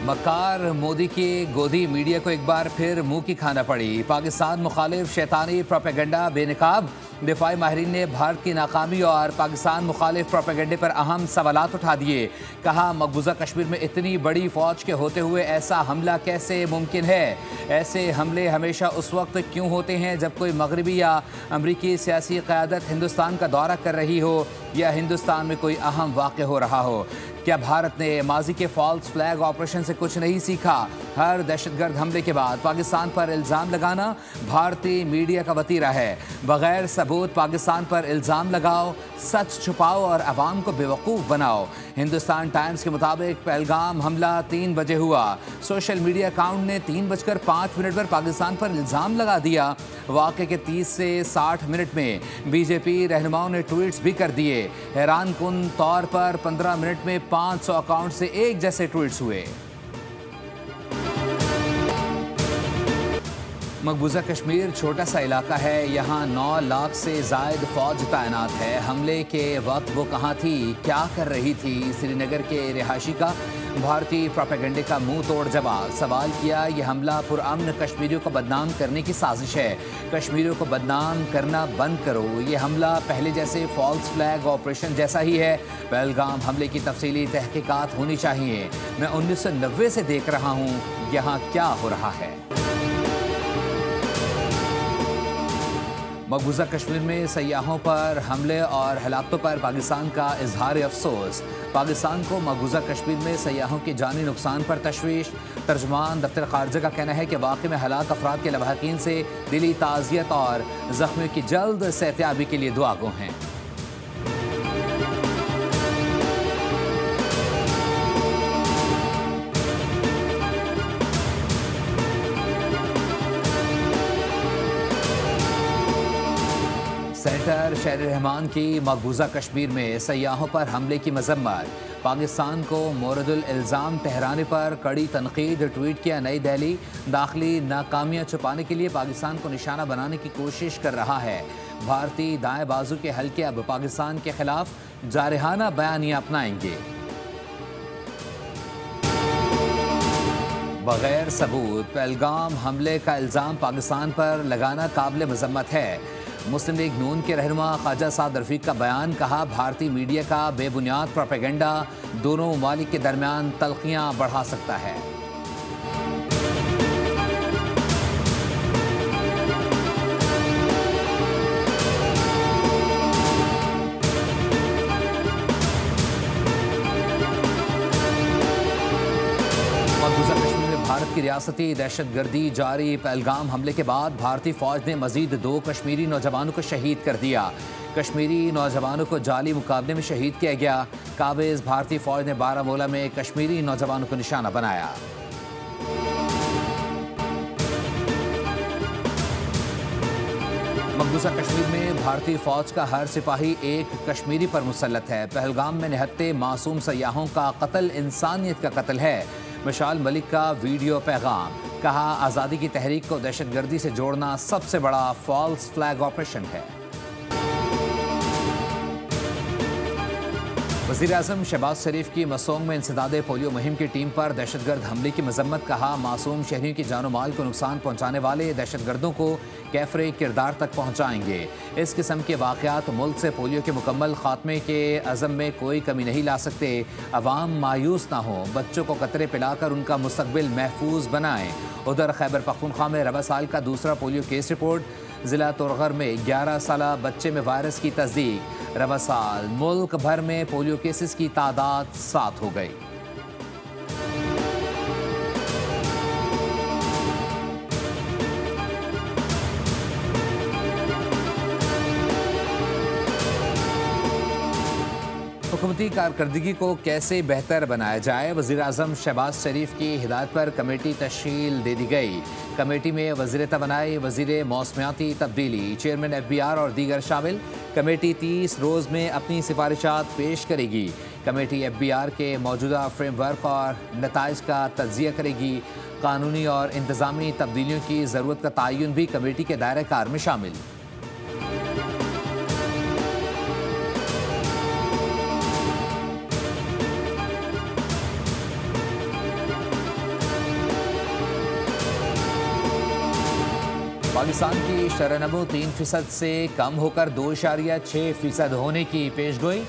मक्कार मोदी की गोदी मीडिया को एक बार फिर मुंह की खाना पड़ी। पाकिस्तान मुखालिफ शैतानी प्रोपेगेंडा बेनकाब। दिफाई माहिरीन ने भारत की नाकामी और पाकिस्तान मुखालिफ प्रोपेगेंडे पर अहम सवालात उठा दिए। कहा, मकबूजा कश्मीर में इतनी बड़ी फौज के होते हुए ऐसा हमला कैसे मुमकिन है? ऐसे हमले हमेशा उस वक्त क्यों होते हैं जब कोई मगरबी या अमरीकी सियासी क़यादत हिंदुस्तान का दौरा कर रही हो या हिंदुस्तान में कोई अहम वाक़या हो रहा हो? क्या भारत ने माजी के फॉल्स फ्लैग ऑपरेशन से कुछ नहीं सीखा? हर दहशतगर्द हमले के बाद पाकिस्तान पर इल्ज़ाम लगाना भारतीय मीडिया का वतीरा है। बगैर सबूत पाकिस्तान पर इल्ज़ाम लगाओ, सच छुपाओ और अवाम को बेवकूफ़ बनाओ। हिंदुस्तान टाइम्स के मुताबिक पहलगाम हमला 3 बजे हुआ। सोशल मीडिया अकाउंट ने 3:05 पर पाकिस्तान पर इल्ज़ाम लगा दिया। वाक़े के 30 से 60 मिनट में बीजेपी रहनुमाओं ने ट्वीट्स भी कर दिए। हैरान कुन तौर पर 15 मिनट में 500 अकाउंट से एक जैसे ट्वीट्स हुए। मकबूजा कश्मीर छोटा सा इलाका है। यहाँ 9 लाख से ज़ायद फौज तैनात है। हमले के वक्त वो कहाँ थी, क्या कर रही थी? श्रीनगर के रिहायशी का भारतीय प्रोपेगेंडे का मुंह तोड़ जवाब। सवाल किया, यह हमला पुरअमन कश्मीरियों को बदनाम करने की साजिश है। कश्मीरियों को बदनाम करना बंद करो। ये हमला पहले जैसे फॉल्स फ्लैग ऑपरेशन जैसा ही है। पहलगाम हमले की तफसीली तहकीकात होनी चाहिए। मैं 1990 से देख रहा हूँ यहाँ क्या हो रहा है। मकबूजा कश्मीर में सयाहों पर हमले और हलाकतों पर पाकिस्तान का इजहार अफसोस। पाकिस्तान को मकबूजा कश्मीर में सयाहों के जानी नुकसान पर तशवीश। तर्जुमान दफ्तर खारजा का कहना है कि वाक़े में हलाक अफराद के लवाहिकीन से दिली ताज़ियत और ज़ख्मियों की जल्द सेहतयाबी के लिए दुआगो हैं। सेनेटर शहर रहमान की मकबूजा कश्मीर में सयाहों पर हमले की मजम्मत। पाकिस्तान को मोरदुल इल्ज़ाम ठहराने पर कड़ी तनकीद। ट्वीट किया, नई दिल्ली दाखिली नाकामियां छुपाने के लिए पाकिस्तान को निशाना बनाने की कोशिश कर रहा है। भारतीय दाएं बाजू के हल्के अब पाकिस्तान के खिलाफ जारहाना बयानियां अपनाएंगे। बगैर सबूत पहलगाम हमले का इल्ज़ाम पाकिस्तान पर लगाना काबिल मजम्मत है। मुस्लिम लीग नून के रहनुमा ख्वाजा साद रफीक का बयान। कहा, भारतीय मीडिया का बेबुनियाद प्रोपेगेंडा दोनों ममालिक के दरमियान तल्खियां बढ़ा सकता है। भारत की रियासती दहशतगर्दी जारी। पहलगाम हमले के बाद भारतीय फौज ने मजीद 2 कश्मीरी नौजवानों को शहीद कर दिया। कश्मीरी नौजवानों को जाली मुकाबले में शहीद किया गया। काबिज भारतीय फौज ने बारामूला में कश्मीरी नौजवानों को निशाना बनाया। मकबूजा कश्मीर में भारतीय फौज का हर सिपाही एक कश्मीरी पर मुसल्लत है। पहलगाम में निहत्ते मासूम सयाहों का कत्ल इंसानियत का कत्ल है। मशाल मलिक का वीडियो पैगाम। कहा, आज़ादी की तहरीक को दहशतगर्दी से जोड़ना सबसे बड़ा फॉल्स फ्लैग ऑपरेशन है। वज़ीर-ए-आज़म शहबाज शरीफ की मसोंग में इंसदादे पोलियो मुहिम की टीम पर दहशतगर्द हमले की मजम्मत। कहा, मासूम शहरियों की जानो माल को नुकसान पहुँचाने वाले दहशतगर्दों को कैफरे किरदार तक पहुँचाएंगे। इस किस्म के वाक़यात मुल्क से पोलियो के मुकम्मल खात्मे के अज़म में कोई कमी नहीं ला सकते। अवाम मायूस ना हो, बच्चों को कतरे पिलाकर उनका मुस्तकबिल महफूज बनाएं। उधर खैबर पख्तूनख्वा में रबा साल का दूसरा पोलियो केस रिपोर्ट। ज़िला तोरगर में 11 साला बच्चे में वायरस की तस्दीक। रबा साल मुल्क भर में पोलियो केसेस की तादाद 7 हो गई। हुकूमती कारकर्दगी को कैसे बेहतर बनाया जाए, वज़ीर-ए-आज़म शहबाज शरीफ की हिदायत पर कमेटी तश्कील दे दी गई। कमेटी में वज़ीर तवानाई, वज़ीर मौसमियाती तब्दीली, चेयरमैन FBI और दीगर शामिल। कमेटी 30 रोज़ में अपनी सिफारिशात पेश करेगी। कमेटी FBI के मौजूदा फ्रेमवर्क और नताइज का तज्ज़िया करेगी। कानूनी और इंतज़ामी तब्दीलियों की ज़रूरत का तयन भी कमेटी के दायरे कार में शामिल। पाकिस्तान की शरह-ए-नमो 3% से कम होकर 2.6% होने की पेशगोई।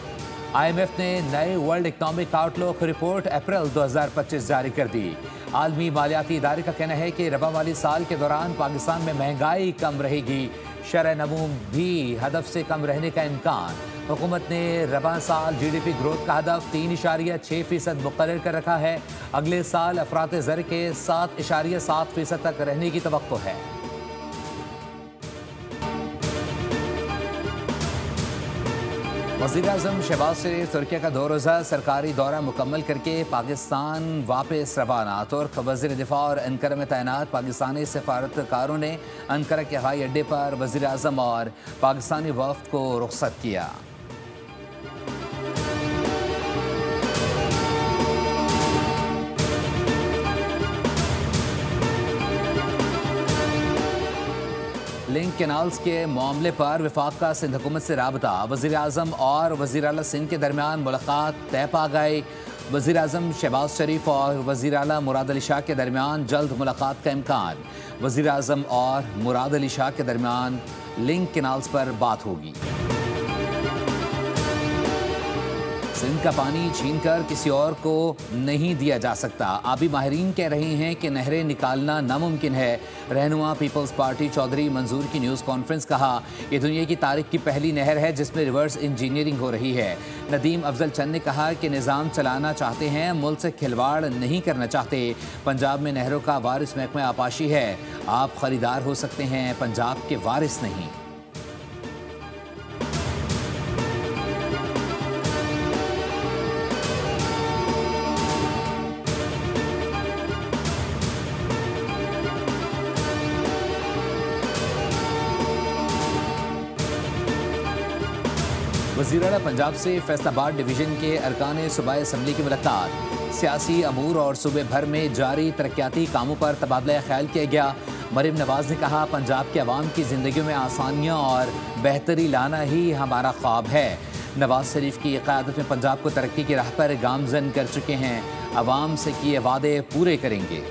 IMF ने नए वर्ल्ड इकनॉमिक आउटलुक रिपोर्ट अप्रैल 2025 जारी कर दी। आलमी मालियाती इदारे का कहना है कि रबा माली साल के दौरान पाकिस्तान में महंगाई कम रहेगी, शरह-ए-नमो भी हदफ से कम रहने का इम्कान। हुकूमत ने रबा साल GDP ग्रोथ का हदफ 3.6% मुकर्रर कर रखा है। अगले साल अफरात ज़र के 7.7% तक रहने की तवक्को है। वज़ीर-ए-आज़म शहबाज शरीफ तुर्किया का 2 रोज़ा सरकारी दौरा मुकम्मल करके पाकिस्तान वापस रवाना। तुर्क वज़ीर दिफा और अंकारा में तैनात पाकिस्तानी सफारतकारों ने अंकारा के हवाई अड्डे पर वज़ीर-ए-आज़म और पाकिस्तानी वफ़द को रुख़्सत किया। लिंक कैनाल्स के मामले पर वफाक का सिंध हुकूमत से राबता। वज़ीर-ए-आज़म और वज़ीर आला सिंध के दरमियान मुलाकात तय पा गई। वज़ीर-ए-आज़म शहबाज शरीफ और वज़ीर आला मुराद अली शाह के दरमियान जल्द मुलाकात का इम्कान। वज़ीर-ए-आज़म और मुराद अली शाह के दरमियान लिंक कैनाल्स पर बात होगी। सिंध का पानी छीनकर किसी और को नहीं दिया जा सकता। आबी माहिरीन कह रहे हैं कि नहरें निकालना नामुमकिन है। रहनुमा पीपल्स पार्टी चौधरी मंजूर की न्यूज़ कॉन्फ्रेंस कहा, ये दुनिया की तारीख की पहली नहर है जिसमें रिवर्स इंजीनियरिंग हो रही है। नदीम अफजल चंद ने कहा कि निज़ाम चलाना चाहते हैं, मुल्क से खिलवाड़ नहीं करना चाहते। पंजाब में नहरों का वारिस महकमा आपाशी है। आप खरीदार हो सकते हैं, पंजाब के वारिस नहीं। वज़ीर आला पंजाब से फैसलाबाद डिवीज़न के अरकान सूबाई असम्बली की मुलाकात। सियासी अमूर और सूबे भर में जारी तरक्याती कामों पर तबादला ख्याल किया गया। मरीम नवाज ने कहा, पंजाब के अवाम की ज़िंदगी में आसानियाँ और बेहतरी लाना ही हमारा ख्वाब है। नवाज शरीफ की क़यादत में पंजाब को तरक्की की राह पर गामज़न कर चुके हैं। अवाम से किए वादे पूरे करेंगे।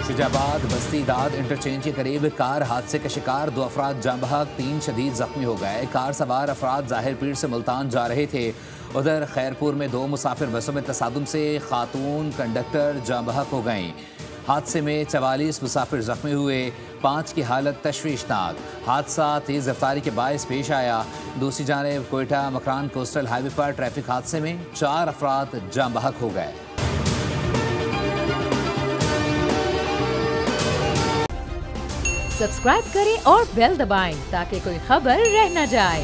शुजाबाद बस्ती दाद इंटरचेंज के करीब कार हादसे का शिकार, 2 अफराद जाँ बहक, 3 शदीद जख्मी हो गए। कार सवार अफराद ज़ाहिर पीर से मुल्तान जा रहे थे। उधर खैरपुर में 2 मुसाफिर बसों में तसादुम से खातून कंडक्टर जाँ बहक हो गईं। हादसे में 44 मुसाफिर जख्मी हुए, 5 की हालत तशवीशनाक। हादसा तेज़ रफ्तारी के बायस पेश आया। दूसरी जानिब कोयटा मकरान कोस्टल हाईवे पर ट्रैफिक हादसे में 4 अफराद जाँ बहक हो गए। सब्सक्राइब करें और बेल दबाएं ताकि कोई खबर रह न जाए।